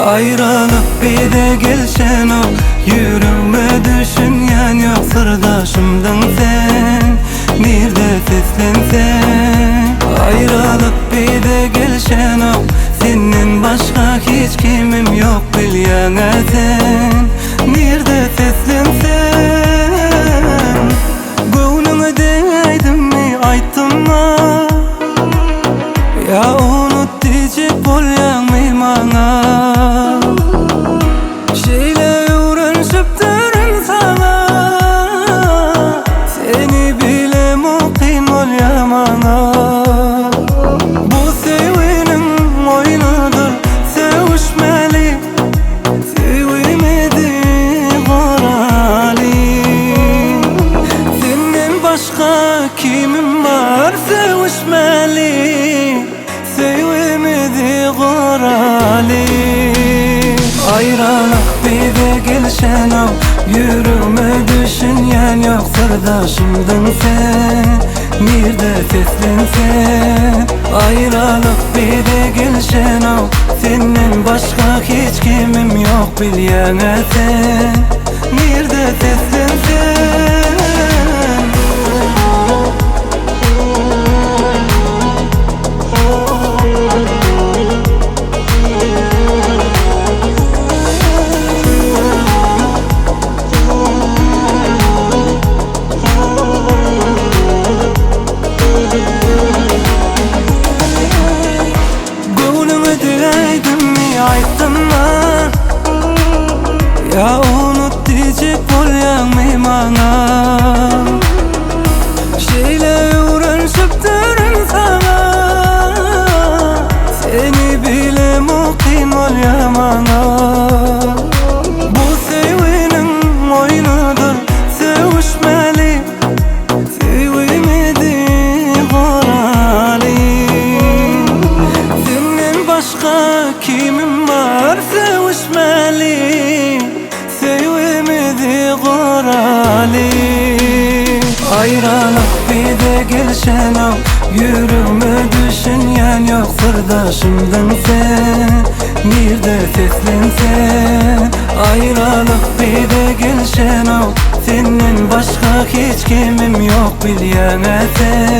Ayrılık bir de gelsen o, yüreğime düşünen yok. Sırdaşımdın sen, nerede seslensen. Ayrılık bir de gelsen o, senin başka hiç kimim yok. Bilyana sen, nerede seslensen. Gönlüme değdim mi ayttım mı? Ya unut diyecek bolyan mı bana? Şeyle öğrenşip derim sana, seni bile mukin bolyan bana. Bu sevinin oyunudur, sevişmeli, sevmedi karali. Senden başka kimim var sevişmeli, sevmedi karali. Ayrılık bir de gelsen o, yüreğime düşünen yok. Sırdaşımdın sen, nerede seslensen. Ayrılık bir de gelsen o, senin başka hiç kimim yok. Bilyana sen, nerede seslensen. Ya unut diyecek bolyan mı bana? Şeyle öğrenşip derim sana, seni bile mukin bolyan bana. Bu sevinin oyunudur, sevişmeli, sevmedi karali. Senden başka kimim var sevişmeli, sevmedi karali. Ayrılık bir de gelsen o, yüreğime düşünen yok. Sırdaşımdın sen, nerede seslensen. Ayrılık bir de gelsen o, senin başka hiç kimim yok. Bilyana sen,